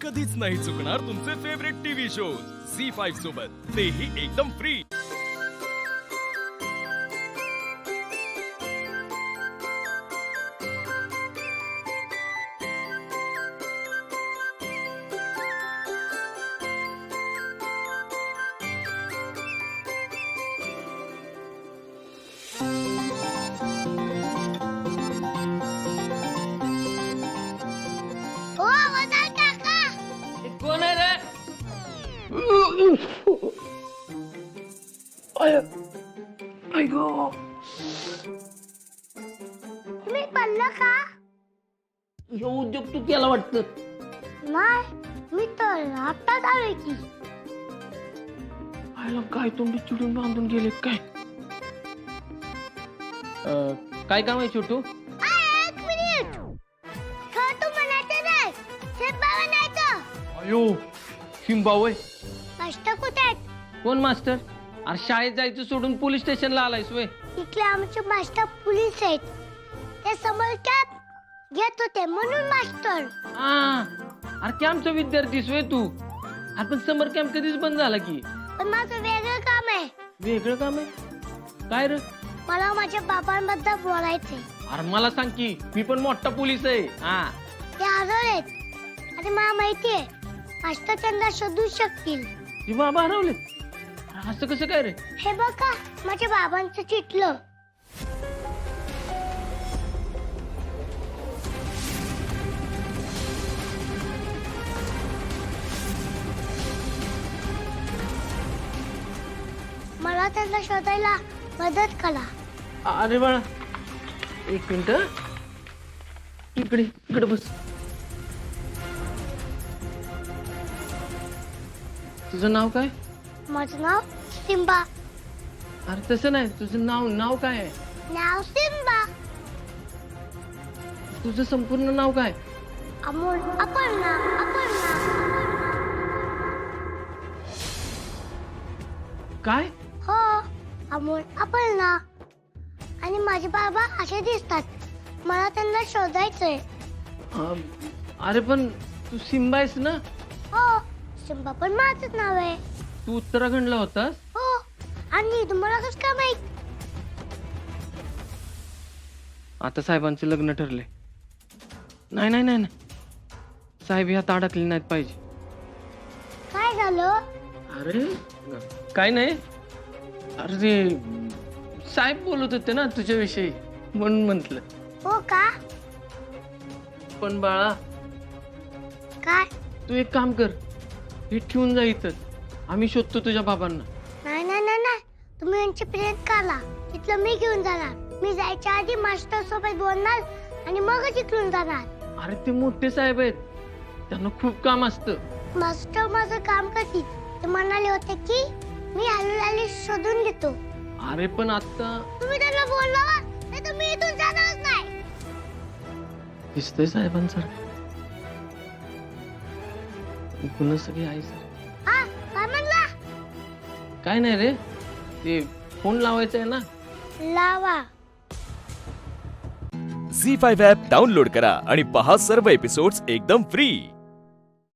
कधीच नाही चुकणार तुमचे फेवरेट टीव्ही शोज झी5 सोबत, तेही एकदम फ्री। कोण आहे रे? तुम्ही पडलं का? हे उद्योग तू केला वाटतं? नाही, मी तर आत्ताच आलोय की. आयला काय तोंडी चिडून बांधून गेले काय? काय काम आहे छोटू? एक मिनिट. छोटू म्हणायचं नाही, शेतबाबा म्हणायचं. अयो शिंबावय मास्टर कुठे आहेत? कोण मास्टर? अरे शाळेत जायचं सोडून पोलीस स्टेशनला आलायस वय? इथले आमचे मास्टर पोलीस आहेत. ते समोर कॅप घेत होते म्हणून मास्टर. अरे कॅम्पचा विद्यार्थीस वय तू? अरे पण समर कॅम्प कधीच बंद झाला की. पण माझं वेगळं काम आहे. वेगळं काम आहे? काय रे? मला माझ्या बाबांबद्दल बोलायचंय. अरे मला सांग की, मी पण मोठा पोलीस आहे. ते हरवलेत आणि मला माहितीये मास्टर त्यांना शोधू शकतील. ती बाबा हरवले? असं कसं काय रे? हे बघा माझ्या बाबांचं चिठलं. मला त्यांना शोधायला मदत करा. अरे बाळा एक मिनिट. इकडे इकडे बस. तुझं नाव काय? माझं नाव सिम्बा. अरे तसं नाही, तुझं नाव काय आहे? नाव सिम्बा. तुझं संपूर्ण नाव काय? अमोल अपर्णा. काय? हो, अमोल अपर्णा. आणि माझे बाबा असे दिसतात. मला त्यांना शोधायचंय. अरे पण तू सिम्बा आहेस ना? हो, सिम्बा पण माझंच नाव आहे. तू उत्तराखंडला होतास? हो, आणि तुम्हाला कसं काय माहित? आता साहेबांचं लग्न ठरले. नाही साहेब ह्यात अडकले नाहीत पाहिजे. काय झालं? अरे काय नाही. अरे ते साहेब बोलत होते ना तुझ्याविषयी, म्हणून म्हंटल. हो का? पण बाळा काय? तू एक काम कर, हे ठेवून जा इथं. आम्ही शोधतो तुझ्या बाबांना. नाही. तुम्ही यांची प्रेम करा. तिथलं मी घेऊन जाणार. मी जायच्या आधी मास्टर सोबत बोलणार आणि मगच इकडून जाणार. अरे ते मोठे साहेब आहेत, त्यांना खूप काम असतं. मास्टर माझं काम करतील. ते म्हणाले होते की मी हल्ली शोधून घेतो. अरे पण आता तुम्ही त्यांना बोलला नाही तर मी इथून जाणारच नाही. दिसतंय साहेबांसारखं. पुन्हा सगळी आहे सर. हा, काय म्हणला? काय नाही रे, ते फोन लावायचा आहे ना. लावा. झी5 ॲप डाउनलोड करा आणि पहा सर्व एपिसोड्स एकदम फ्री।